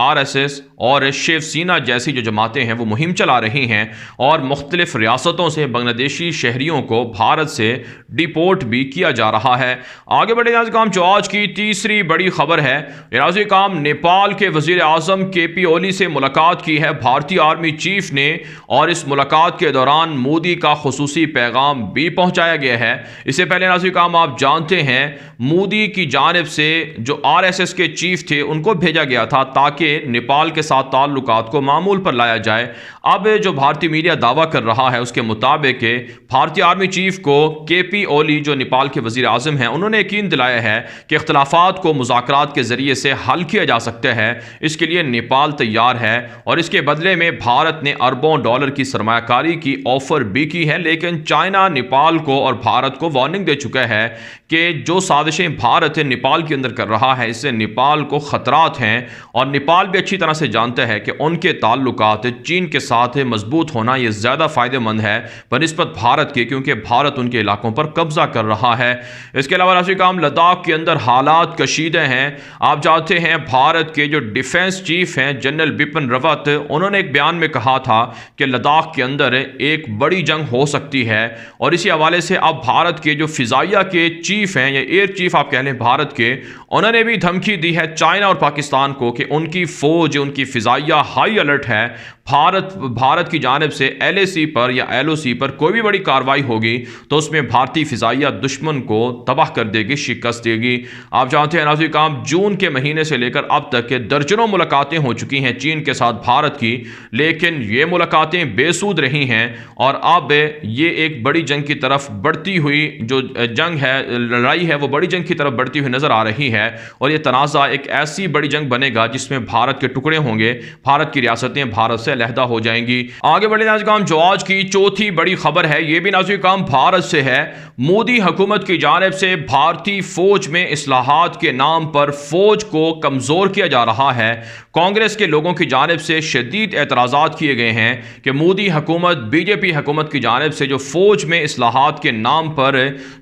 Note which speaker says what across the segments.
Speaker 1: RSS اور شیو سینا جیسی جو جماعتیں ہیں وہ مہم چلا رہی ہیں اور مختلف ریاستوں سے بنگلہ دیشی شہریوں کو بھارت سے ڈیپورٹ بھی کیا جا رہا ہے۔ آگے بڑھے ناظرین کرام، جو آج کی تیسری بڑی خبر ہے، ناظرین کرام، نیپال کے وزیر اعظم کے پی اولی سے ملاقات کی ہے بھارتی آرمی چیف نے، اور اس ملاقات کے دوران مودی کا خصوصی پیغام بھی پہنچایا گیا ہے۔ اس سے پہلے ناظرین کرام آپ جانتے ہیں مودی کی جانب سے جو RSS کے چیف تھے ان کو بھیجا گیا تھا تاکہ نیپال کے ساتھ تعلقات کو معمول پر لایا جائے۔ اب جو بھارتی میڈیا دعویٰ کر رہا ہے اس کے مطابق بھارتی آرمی چیف کو کے پی اولی جو نیپال کے وزیر اعظم ہیں انہوں نے یقین دلایا ہے کہ اختلافات کو مذاکرات کے ذریعے سے حل کیا جا سکتا ہے، اس کے لیے نیپال تیار ہے، اور اس کے بدلے میں بھارت نے اربوں ڈالر کی سرمایہ کاری کی آفر بھی کی ہے۔ لیکن چائنا نیپال کو اور بھارت کو وارننگ دے چکا ہے کہ جو سازشیں بھارت نیپال کے اندر کر رہا ہے اس سے نیپال کو خطرات ہیں، اور نیپال بھی اچھی طرح سے جانتا ہے کہ ان کے تعلقات چین کے ساتھ مضبوط ہونا یہ زیادہ فائدہ مند ہے بنسبت بھارت کے، کیونکہ بھارت ان کے علاقوں پر قبضہ کر رہا ہے۔ اس کے علاوہ ناظرین کرام، لداخ کے اندر حالات کشیدہ ہیں۔ آپ جانتے ہیں بھارت کے جو ڈیفنس چیف ہیں جنرل بپن راوت، انہوں نے ایک بیان میں کہا تھا کہ لداخ کے اندر ایک بڑی جنگ ہو سکتی ہے، اور اسی حوالے سے اب بھارت کے جو فضائیہ کے چیف ہیں یا ایئر چیف آپ کہہ لیں بھارت کے، انہوں نے بھی دھمکی دی ہے چائنا اور پاکستان کو کہ ان کی فوج، ان کی فضائیہ ہائی الرٹ ہے۔ بھارت کی جانب سے LAC پر یا LOC پر کوئی بھی بڑی کاروائی ہوگی تو اس میں بھارتی فضائیہ دشمن کو تباہ کر دے گی، شکست دے گی۔ آپ جانتے ہیں ناظرین کرام، جون کے مہینے سے لے کر اب تک کے درجنوں ملاقاتیں ہو چکی ہیں چین کے ساتھ بھارت کی، لیکن یہ ملاقاتیں بے سود رہی ہیں، اور اب یہ ایک بڑی جنگ کی طرف بڑھتی ہوئی جو جنگ ہے، لڑائی ہے، وہ بڑی جنگ کی طرف بڑھتی ہوئی نظر آ رہی ہے، اور یہ تنازع ایک ایسی بڑی جنگ بنے گا جس میں بھارت کے ٹکڑے ہوں گے، بھارت کی ریاستیں بھارت سے علیحدہ ہو جائیں گی۔ آگے بڑھے ناظرین کرام، جو آج کی چوتھی بڑی خبر ہے یہ بھی ناظرین کرام بھارت سے ہے۔ مودی حکومت کی جانب سے بھارتی فوج میں اصلاحات کے نام پر فوج کو کمزور کیا جا رہا ہے۔ کانگریس کے لوگوں کی جانب سے شدید اعتراضات کیے گئے ہیں کہ مودی حکومت، BJP حکومت کی جانب سے جو فوج میں اصلاحات کے نام پر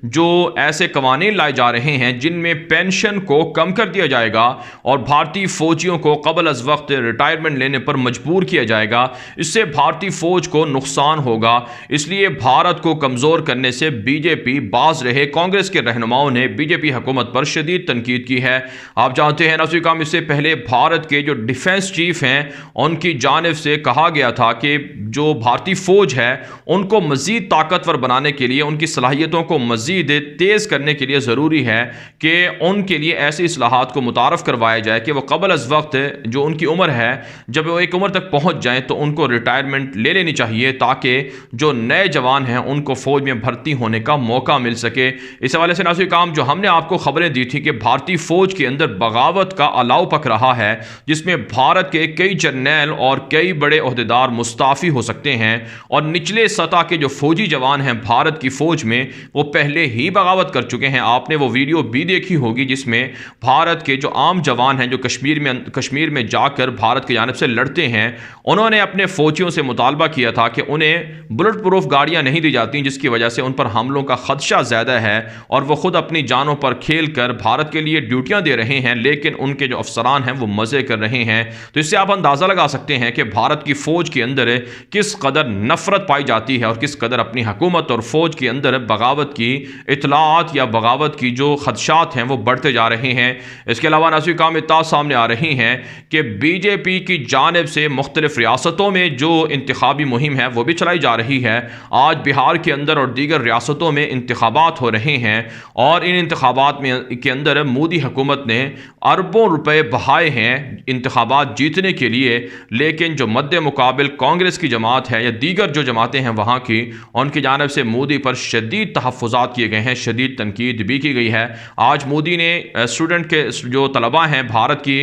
Speaker 1: جو ایسے قوانین لائے جا رہے ہیں جن میں پینشن کو کم کر دیا جائے گا اور بھارتی فوجیوں کو قبل از وقت ریٹائرمنٹ لینے پر مجبور کیا جائے گا، اس سے بھارتی فوج کو نقصان ہوگا۔ اس لیے بھارت کو کمزور کرنے سے BJP باز رہے۔ کانگریس کے رہنماؤں نے BJP حکومت پر شدید تنقید کی ہے۔ آپ جانتے ہیں ناظرین کرام، اس سے پہلے بھارت کے جو ڈیفنس چیف ہیں ان کی جانب سے کہا گیا تھا کہ جو بھارتی فوج ہے ان کو مزید طاقتور بنانے کے لیے، ان کی صلاحیتوں کو مزید تیز کرنے کے لیے ضروری ہے کہ ان کے لیے ایسی اصلاحات کو متعارف کروایا جائے کہ وہ قبل از وقت جو ان کی عمر ہے، جب وہ ایک عمر تک پہنچ جائیں تو ان کو ریٹائرمنٹ لے لینی چاہیے تاکہ جو نئے جوان ہیں ان کو فوج میں بھرتی ہونے کا موقع مل سکے۔ اس حوالے سے ناظرین کرام، جو ہم نے آپ کو خبریں دی تھی کہ بھارتی فوج کے اندر بغاوت کا الاؤ پک رہا ہے جس میں بھارت کے کئی جرنیل اور کئی بڑے عہدیدار مستعفی ہو سکتے ہیں، اور نچلے سطح کے جو فوجی جوان ہیں بھارت کی فوج میں وہ پہلے ہی بغاوت کر چکے ہیں۔ آپ نے وہ ویڈیو بھی دیکھی ہوگی جس میں بھارت کے جو عام جوان ہیں جو کشمیر میں جا کر بھارت کی جانب سے لڑتے ہیں، انہوں نے اپنے فوجیوں سے مطالبہ کیا تھا کہ انہیں بلٹ پروف گاڑیاں نہیں دی جاتی، جس کی وجہ سے ان پر حملوں کا خدشہ زیادہ ہے، اور وہ خود اپنی جانوں پر کھیل کر بھارت کے لیے ڈیوٹیاں دے رہے ہیں، لیکن ان کے جو افسران ہیں وہ مزے کر رہے ہیں۔ تو اس سے آپ اندازہ لگا سکتے ہیں کہ بھارت کی فوج کے اندر کس قدر نفرت پائی جاتی ہے اور کس قدر اپنی حکومت اور فوج کے اندر بغاوت کی اطلاعات یا بغاوت کی جو خدشات ہیں وہ بڑھتے جا رہے ہیں۔ اس کے علاوہ ناظرین کرام، اطلاعات سامنے آ رہی ہیں کہ BJP کی جانب سے مختلف ریاستوں میں جو انتخابی مہم ہے وہ بھی چلائی جا رہی ہے۔ آج بہار کے اندر اور دیگر ریاستوں میں انتخابات ہو رہے ہیں، اور ان انتخابات کے اندر مودی حکومت نے اربوں روپے بہائے ہیں انتخابات جیتنے کے لیے، لیکن جو مد مقابل کانگریس کی جماعت ہے یا دیگر جو جماعتیں ہیں وہاں کی، ان کی جانب سے مودی پر شدید تحفظات کیے گئے ہیں، شدید تنقید بھی کی گئی ہے۔ آج مودی نے اسٹوڈنٹ کے جو طلباء ہیں بھارت کی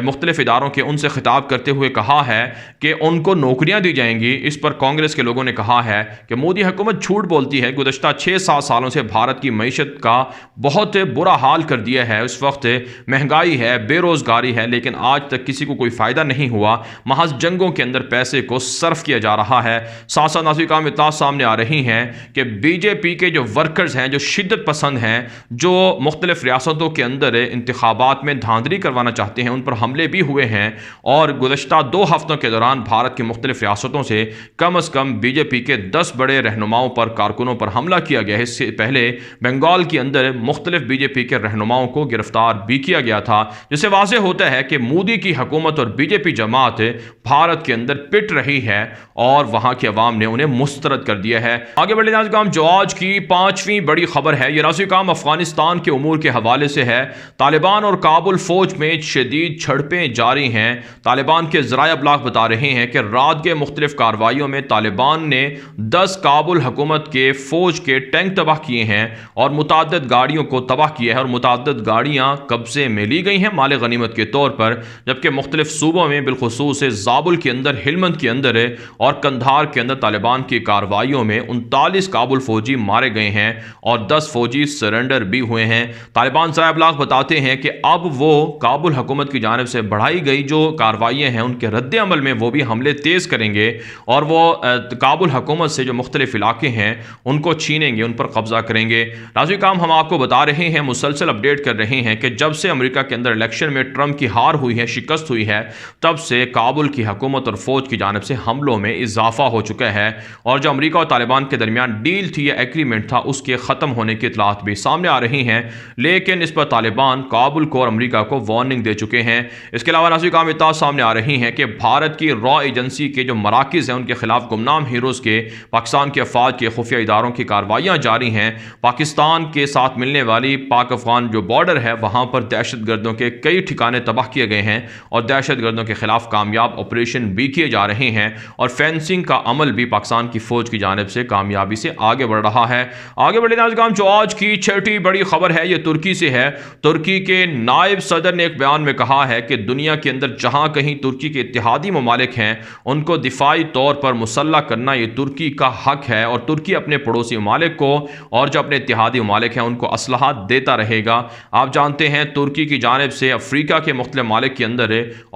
Speaker 1: مختلف اداروں کے، ان سے خطاب کرتے ہوئے کہا ہے کہ کہ ان کو نوکریاں دی جائیں گی، اس پر کانگریس کے لوگوں نے کہا ہے کہ مودی حکومت جھوٹ بولتی ہے، گزشتہ 6-7 سالوں سے بھارت کی معیشت کا بہت برا حال کر دیا ہے، اس وقت مہنگائی ہے، بے روزگاری ہے، لیکن آج تک کسی کو کوئی فائدہ نہیں ہوا، محض جنگوں کے اندر پیسے کو صرف کیا جا رہا ہے۔ ساتھ ساتھ ناظرین کرام اطلاعات سامنے آ رہی ہیں کہ بی جے پی کے جو ورکرز ہیں، جو شدت پسند ہیں، جو مختلف ریاستوں کے اندر انتخابات میں دھاندلی کروانا چاہتے ہیں، ان پر حملے بھی ہوئے ہیں، اور گزشتہ 2 ہفتوں کے دوران بھارت کی مختلف ریاستوں سے کم از کم بی جے پی کے 10 بڑے رہنماؤں پر، کارکنوں پر حملہ کیا گیا ہے۔ اس سے پہلے بنگال کے اندر مختلف بی جے پی کے رہنماؤں کو گرفتار بھی کیا گیا تھا، جس سے واضح ہوتا ہے کہ مودی کی حکومت اور بی جے پی جماعت بھارت کے اندر پٹ رہی ہے اور وہاں کی عوام نے انہیں مسترد کر دیا ہے۔ آگے بڑھے ناظرین کرام، جو آج کی 5ویں بڑی خبر ہے، یہ ناظرین کرام افغانستان کے امور کے حوالے سے ہے۔ طالبان اور کابل فوج میں شدید جھڑپیں جاری ہیں۔ طالبان کے ذرائع ابلاغ بتا رہے ہیں کہ رات کے مختلف کارروائیوں میں طالبان نے 10 کابل حکومت کے فوج کے ٹینک تباہ کیے ہیں اور متعدد گاڑیوں کو تباہ کیا ہے، اور متعدد گاڑیاں قبضے میں لی گئی ہیں مال غنیمت کے طور پر، جبکہ مختلف صوبوں میں بالخصوص زابل کے اندر، ہلمند کے اندر اور کندھار کے اندر طالبان کی کارروائیوں میں 39 کابل فوجی مارے گئے ہیں اور 10 فوجی سرنڈر بھی ہوئے ہیں۔ طالبان ذرائع ابلاغ بتاتے ہیں کہ اب وہ کابل حکومت کی جانب سے بڑھائی گئی جو کارروائیاں ہیں، ان کے رد عمل میں وہ بھی حملے تیز کریں گے، اور وہ کابل حکومت سے جو مختلف علاقے ہیں ان کو چھینیں گے، ان پر قبضہ کریں گے۔ ناظرین کرام، ہم آپ کو بتا رہے ہیں، مسلسل اپڈیٹ کر رہے ہیں کہ جب سے امریکہ کے اندر الیکشن میں ٹرمپ کی ہار ہوئی ہے، شکست ہوئی ہے، تب سے کابل کی حکومت اور فوج کی جانب سے حملوں میں اضافہ ہو چکا ہے، اور جو امریکہ اور طالبان کے درمیان ڈیل تھی یا ایگریمنٹ تھا، اس کے ختم ہونے کی اطلاعات بھی سامنے آ رہی ہیں، لیکن اس پر طالبان کابل کو اور امریکہ کو وارننگ دے چکے ہیں۔ اس کے علاوہ ناظرین کرام، اطلاعات سامنے آ رہی ہیں کہ بھارت کی را ایجنسی کے جو مراکز ہیں، ان کے خلاف گمنام ہیروز کے پاکستان کے افواج کے خفیہ اداروں کی کارروائیاں جاری ہیں۔ پاکستان کے ساتھ ملنے والی پاک افغان جو بارڈر ہے، وہاں پر دہشت گردوں کے کئی ٹھکانے تباہ کیے گئے ہیں، اور دہشت گردوں کے خلاف کامیاب آپریشن بھی کیے جا رہے ہیں، اور فینسنگ کا عمل بھی پاکستان کی فوج کی جانب سے کامیابی سے آگے بڑھ رہا ہے۔ آگے بڑھے ناظرین کرام، جو آج کی 6ٹی بڑی خبر ہے، یہ ترکی سے ہے۔ ترکی کے نائب صدر نے ایک بیان میں کہا ہے کہ دنیا کے اندر جہاں کہیں ترکی کے اتحادی ممالک ہیں، ان کو دفاعی طور پر مسلح کرنا یہ ترکی کا حق ہے، اور ترکی اپنے پڑوسی ممالک کو اور جو اپنے اتحادی ممالک ہیں ان کو اسلحہ دیتا رہے گا۔ آپ جانتے ہیں ترکی کی جانب سے افریقہ کے مختلف ممالک کے اندر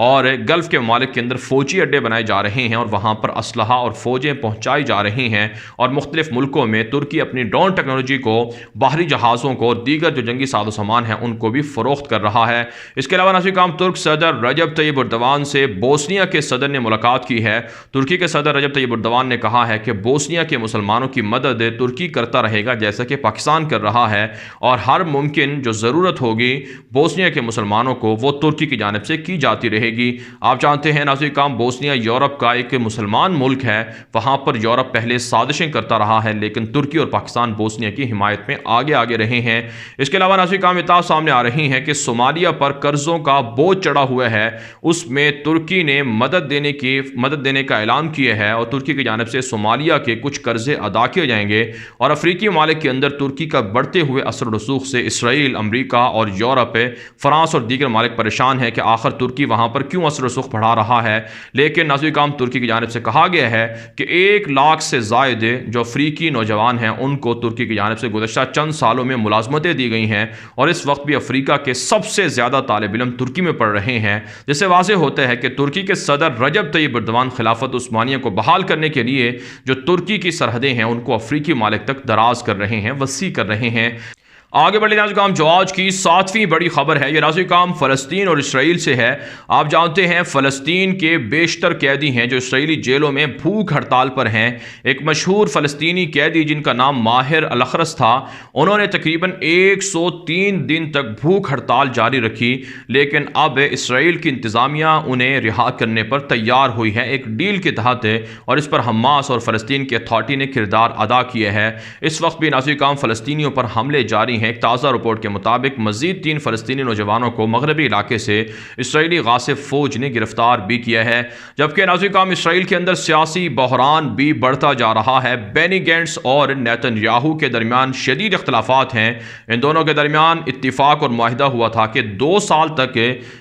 Speaker 1: اور گلف کے ممالک کے اندر فوجی اڈے بنائے جا رہے ہیں، اور وہاں پر اسلحہ اور فوجیں پہنچائی جا رہی ہیں، اور مختلف ملکوں میں ترکی اپنی ڈرون ٹیکنالوجی کو، باہری جہازوں کو اور دیگر جو جنگی ساز و سامان ہیں ان کو بھی فروخت کر رہا ہے۔ اس کے علاوہ ناظرین کرام، ترک صدر رجب طیب اردوان سے بوسنیا کے صدر نے ملاقات کی ہے۔ ترکی کے صدر رجب طیب اردوان نے کہا ہے کہ بوسنیا کے مسلمانوں کی مدد ترکی کرتا رہے گا، جیسا کہ پاکستان کر رہا ہے، اور ہر ممکن جو ضرورت ہوگی بوسنیا کے مسلمانوں کو وہ ترکی کی جانب سے کی جاتی رہے گی۔ آپ جانتے ہیں ناظرین کرام، بوسنیا یورپ کا ایک مسلمان ملک ہے، وہاں پر یورپ پہلے سازشیں کرتا رہا ہے، لیکن ترکی اور پاکستان بوسنیا کی حمایت میں آگے رہے ہیں۔ اس کے علاوہ ناظرین کرام، اطلاعات سامنے آ رہی ہیں کہ صومالیہ پر قرضوں کا بوجھ چڑھا ہوا ہے، اس میں ترکی نے مدد دینے کا اعلان کیا ہے، اور ترکی کی جانب سے صومالیہ کے کچھ قرضے ادا کیے جائیں گے، اور افریقی ممالک کے اندر ترکی کا بڑھتے ہوئے اثر و رسوخ سے اسرائیل، امریکہ اور یورپ، فرانس اور دیگر ممالک پریشان ہیں کہ آخر ترکی وہاں پر کیوں اثر و رسوخ بڑھا رہا ہے۔ لیکن ناظرین کرام، ترکی کی جانب سے کہا گیا ہے کہ 1 لاکھ سے زائد جو افریقی نوجوان ہیں ان کو ترکی کی جانب سے گزشتہ چند سالوں میں ملازمتیں دی گئی ہیں، اور اس وقت بھی افریقہ کے سب سے زیادہ طالب علم ترکی میں پڑھ رہے ہیں، جس سے واضح ہوتا ہے کہ ترکی کے صدر رجب طیب اردوان خلافت عثمانیہ کو بحال کرنے کے لیے جو ترکی کی سرحدیں ہیں ان کو افریقی ممالک تک دراز کر رہے ہیں، وسیع کر رہے ہیں۔ آگے بڑھے ناظرین کرام، جو آج کی 7ویں بڑی خبر ہے، یہ ناظرین کرام فلسطین اور اسرائیل سے ہے۔ آپ جانتے ہیں فلسطین کے بیشتر قیدی ہیں جو اسرائیلی جیلوں میں بھوک ہڑتال پر ہیں۔ ایک مشہور فلسطینی قیدی جن کا نام ماہر الاخرس تھا، انہوں نے تقریباً 103 دن تک بھوک ہڑتال جاری رکھی، لیکن اب اسرائیل کی انتظامیہ انہیں رہا کرنے پر تیار ہوئی ہے، ایک ڈیل کے تحت، اور اس پر حماس اور فلسطین کی اتھارٹی نے کردار ادا کیا ہے۔ اس وقت بھی ناظرین کرام فلسطینیوں پر حملے جاری ہیں۔ ہیں۔ ایک تازہ رپورٹ کے مطابق مزید 3 فلسطینی نوجوانوں کو مغربی علاقے سے اسرائیلی غاصب فوج نے گرفتار بھی کیا ہے، جبکہ ناظرین کرام اسرائیل کے اندر سیاسی بحران بھی بڑھتا جا رہا ہے۔ بینی گینٹس اور نیتن یاہو کے درمیان شدید اختلافات ہیں۔ ان دونوں کے درمیان اتفاق اور معاہدہ ہوا تھا کہ 2 سال تک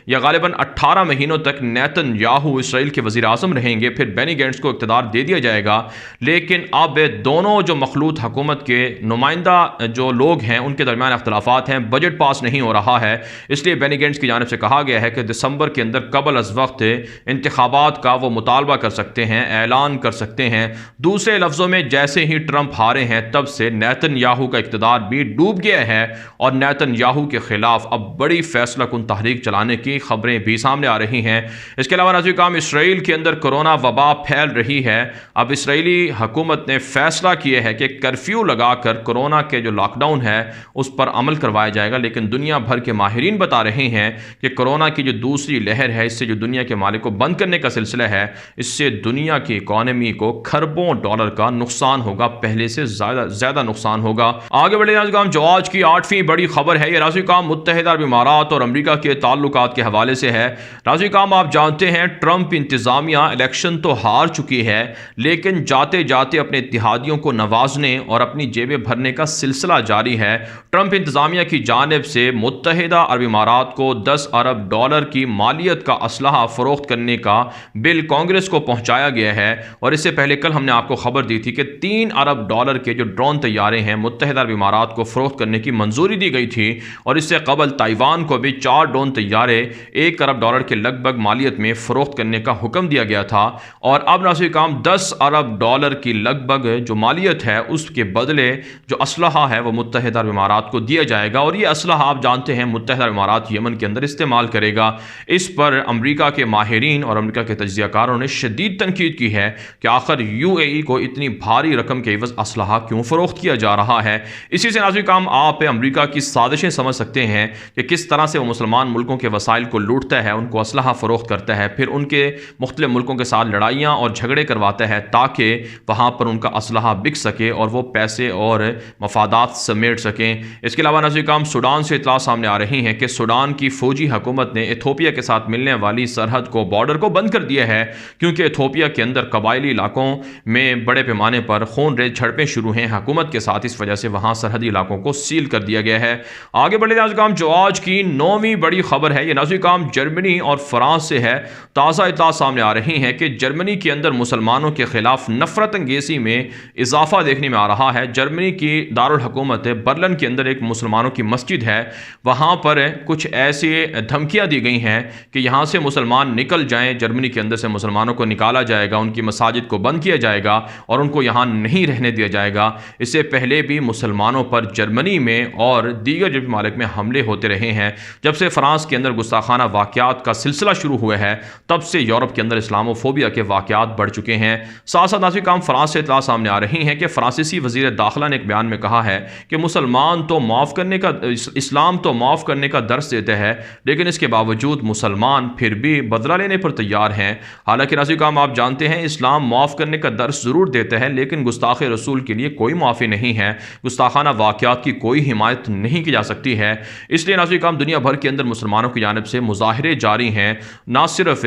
Speaker 1: یا غالباً 18 مہینوں تک نیتن یاہو اسرائیل کے وزیر اعظم رہیں گے، پھر بینی گینٹس کو اقتدار دے دیا جائے گا۔ لیکن اب دونوں جو مخلوط حکومت کے نمائندہ جو لوگ ہیں ان کے درمیان اختلافات ہیں، بجٹ پاس نہیں ہو رہا ہے، اس لیے بینی گینٹس کی جانب سے کہا گیا ہے کہ دسمبر کے اندر قبل از وقت انتخابات کا وہ مطالبہ کر سکتے ہیں، اعلان کر سکتے ہیں۔ دوسرے لفظوں میں جیسے ہی ٹرمپ ہارے ہیں تب سے نیتن یاہو کا اقتدار بھی ڈوب گیا ہے اور نیتن یاہو کے خلاف اب بڑی فیصلہ کن تحریک چلانے کی خبریں بھی سامنے آ رہی ہیں۔ اس کے علاوہ ناظرین کرام اسرائیل کے اندر کورونا وبا پھیل رہی ہے۔ اب اسرائیلی حکومت نے فیصلہ کیا ہے کہ کرفیو لگا کر کورونا کے جو لاک ڈاؤن ہے اس پر عمل کروایا جائے گا، لیکن دنیا بھر کے ماہرین بتا رہے ہیں کہ کورونا کی جو دوسری لہر ہے اس سے جو دنیا کے مالک کو بند کرنے کا سلسلہ ہے، اس سے دنیا کی اکانومی کو کھربوں ڈالر کا نقصان ہوگا، پہلے سے زیادہ نقصان ہوگا۔ آگے بڑھے ناظرین کرام، جو آج کی 8ویں بڑی خبر ہے یہ ناظرین کرام متحدہ عرب امارات اور امریکہ کے تعلقات کے حوالے سے ہے۔ ناظرین کرام آپ جانتے ہیں ٹرمپ انتظامیہ الیکشن تو ہار چکی ہے، لیکن جاتے جاتے اپنے اتحادیوں کو نوازنے اور اپنی جیبیں بھرنے کا سلسلہ جاری ہے۔ ٹرمپ انتظامیہ کی جانب سے متحدہ عرب امارات کو $10 ارب کی مالیت کا اسلحہ فروخت کرنے کا بل کانگریس کو پہنچایا گیا ہے، اور اس سے پہلے کل ہم نے آپ کو خبر دی تھی کہ $3 ارب کے جو ڈرون طیارے ہیں متحدہ عرب امارات کو فروخت کرنے کی منظوری دی گئی تھی، اور اس سے قبل تائیوان کو بھی 4 ڈرون طیارے $1 ارب کے لگ بھگ مالیت میں فروخت کرنے کا حکم دیا گیا تھا، اور اب ناظرین کرام $10 ارب کی لگ بھگ جو مالیت ہے اس کے بدلے جو اسلحہ ہے وہ متحدہ عرب امارات کو دیا جائے گا، اور یہ اسلحہ آپ جانتے ہیں متحدہ عرب امارات یمن کے اندر استعمال کرے گا۔ اس پر امریکہ کے ماہرین اور امریکہ کے تجزیہ کاروں نے شدید تنقید کی ہے کہ آخر UAE کو اتنی بھاری رقم کے عوض اسلحہ کیوں فروخت کیا جا رہا ہے۔ اسی سے ناظرین کرام آپ امریکہ کی سازشیں سمجھ سکتے ہیں کہ کس طرح سے وہ مسلمان ملکوں کے وسائل کو لوٹتا ہے، ان کو اسلحہ فروخت کرتا ہے، پھر ان کے مختلف ملکوں کے ساتھ لڑائیاں اور جھگڑے کرواتا ہے تاکہ وہاں پر ان کا اسلحہ بک سکے اور وہ پیسے اور مفادات سمیٹ سکیں۔ اس کے علاوہ ناظرین کرام سوڈان سے اطلاع سامنے آ رہی ہیں کہ سوڈان کی فوجی حکومت نے ایتھوپیا کے ساتھ ملنے والی سرحد کو بارڈر کو بند کر دیا ہے، کیونکہ ایتھوپیا کے اندر قبائلی علاقوں میں بڑے پیمانے پر خون ریز جھڑپیں شروع ہیں حکومت کے ساتھ، اس وجہ سے وہاں سرحدی علاقوں کو سیل کر دیا گیا ہے۔ آگے بڑھے ناظرین کرام، جو آج کی 9ویں بڑی خبر ہے یہ ناظرین کرام جرمنی اور فرانس سے ہے۔ تازہ اطلاع سامنے آ رہی ہیں کہ جرمنی کے اندر مسلمانوں کے خلاف نفرت انگیزی میں اضافہ دیکھنے میں آ رہا ہے۔ جرمنی کی دارالحکومت برلن کے اندر ایک مسلمانوں کی مسجد ہے، وہاں پر کچھ ایسی دھمکیاں دی گئی ہیں کہ یہاں سے مسلمان نکل جائیں، جرمنی کے اندر سے مسلمانوں کو نکالا جائے گا، ان کی مساجد کو بند کیا جائے گا اور ان کو یہاں نہیں رہنے دیا جائے گا۔ اس سے پہلے بھی مسلمانوں پر جرمنی میں اور دیگر جو ممالک میں حملے ہوتے رہے ہیں۔ جب سے فرانس کے اندر گستاخانہ واقعات کا سلسلہ شروع ہوا ہے تب سے یورپ کے اندر اسلامو فوبیا کے واقعات بڑھ چکے ہیں۔ ساتھ ساتھ ناظرین کرام فرانس سے اطلاع سامنے آ رہی ہیں کہ فرانسیسی وزیر داخلہ نے ایک بیان میں کہا ہے کہ مسلمان تو معاف کرنے کا اسلام تو معاف کرنے کا درس دیتا ہے، لیکن اس کے باوجود مسلمان پھر بھی بدلہ لینے پر تیار ہیں۔ حالانکہ ناظرین کرام آپ جانتے ہیں اسلام معاف کرنے کا درس ضرور دیتا ہے، لیکن گستاخ رسول کے لیے کوئی معافی نہیں ہے، گستاخانہ واقعات کی کوئی حمایت نہیں کی جا سکتی ہے۔ اس لیے ناظرین کرام دنیا بھر کے اندر مسلمانوں کی جانب سے مظاہرے جاری ہیں، نہ صرف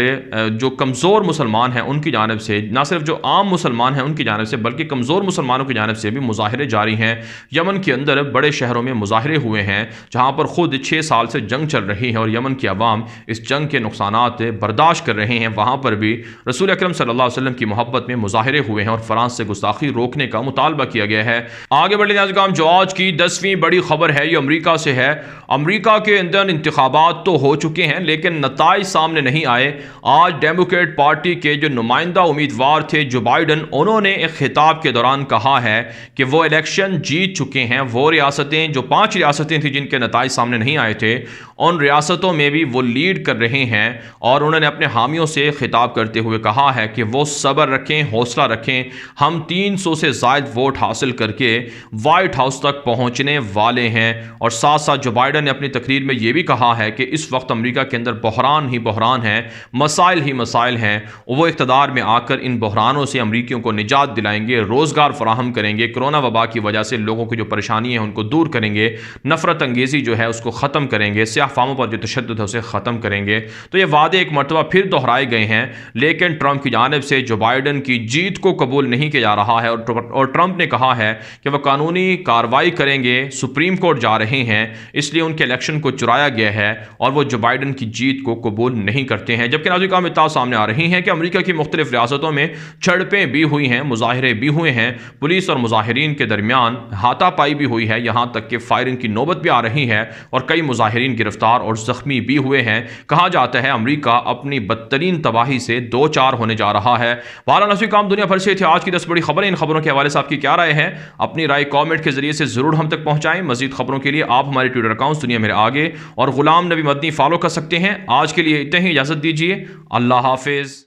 Speaker 1: جو کمزور مسلمان ہیں ان کی جانب سے، نہ صرف جو عام مسلمان ہیں ان کی جانب سے، بلکہ کمزور مسلمانوں کی جانب سے بھی مظاہرے جاری ہیں۔ یمن کے اندر بڑے شہروں میں مظاہرے ہوئے ہیں جہاں پر خود 6 سال سے جنگ چل رہی ہے اور یمن کی عوام اس جنگ کے نقصانات برداشت کر رہے ہیں، وہاں پر بھی رسول اکرم صلی اللہ علیہ وسلم کی محبت میں مظاہرے ہوئے ہیں اور فرانس سے گستاخی روکنے کا مطالبہ کیا گیا ہے۔ آگے بڑھے ناظرین کرام، جو آج کی 10ویں بڑی خبر ہے یہ امریکہ سے ہے۔ امریکہ کے اندر انتخابات تو ہو چکے ہیں لیکن نتائج سامنے نہیں آئے۔ آج ڈیموکریٹ پارٹی کے جو نمائندہ امیدوار تھے جو بائیڈن، انہوں نے ایک خطاب کے دوران کہا ہے کہ وہ الیکشن جیت چکے ہیں۔ وہ ریاستیں جو 5 ریاستیں تھیں جن کے نتائج سامنے نہیں آئے تھے، ان ریاستوں میں بھی وہ لیڈ کر رہے ہیں، اور انہوں نے اپنے حامیوں سے خطاب کرتے ہوئے کہا ہے کہ وہ صبر رکھیں، حوصلہ رکھیں، ہم 300 سے زائد ووٹ حاصل کر کے وائٹ ہاؤس تک پہنچنے والے ہیں۔ اور ساتھ ساتھ جو بائیڈن نے اپنی تقریر میں یہ بھی کہا ہے کہ اس وقت امریکہ کے اندر بحران ہی بحران ہے، مسائل ہی مسائل ہیں، وہ اقتدار میں آ کر ان بحرانوں سے امریکیوں کو نجات دلائیں گے، روزگار فراہم کریں گے، کرونا وبا کی وجہ سے لوگوں کی جو پریشانی ہے ان کو دور دور کریں گے، نفرت انگیزی جو ہے اس کو ختم کریں گے، سیاہ فاموں پر جو تشدد ہے اسے ختم کریں گے۔ تو یہ وعدے ایک مرتبہ پھر دہرائے گئے ہیں، لیکن ٹرمپ کی جانب سے جو بائیڈن کی جیت کو قبول نہیں کیا جا رہا ہے، اور ٹرمپ نے کہا ہے کہ وہ قانونی کارروائی کریں گے، سپریم کورٹ جا رہے ہیں، اس لیے ان کے الیکشن کو چرایا گیا ہے اور وہ جو بائیڈن کی جیت کو قبول نہیں کرتے ہیں۔ جبکہ ناظرین کام اطلاع سامنے آ رہی ہیں کہ امریکہ کی مختلف ریاستوں میں جھڑپیں بھی ہوئی ہیں، مظاہرے بھی ہوئے ہیں، پولیس اور مظاہرین کے درمیان ہاتھا پائی بھی ہوئی ہے، یہاں تک کہ فائرنگ کی نوبت بھی آ رہی ہے اور کئی مظاہرین گرفتار اور زخمی بھی ہوئے ہیں۔ کہا جاتا ہے امریکہ اپنی بدترین تباہی سے دو چار ہونے جا رہا ہے۔ بہرحال ناظرین کام دنیا بھر سے تھی آج کی 10 بڑی خبریں۔ ان خبروں کے حوالے سے آپ کی کیا رائے ہے؟ اپنی رائے کامنٹ کے ذریعے سے ضرور ہم تک پہنچائیں۔ مزید خبروں کے لیے آپ ہمارے ٹویٹر اکاؤنٹ دنیا میرے آگے اور غلام نبی مدنی فالو کر سکتے ہیں۔ آج کے لیے اتنے ہی، اجازت دیجیے، اللہ حافظ۔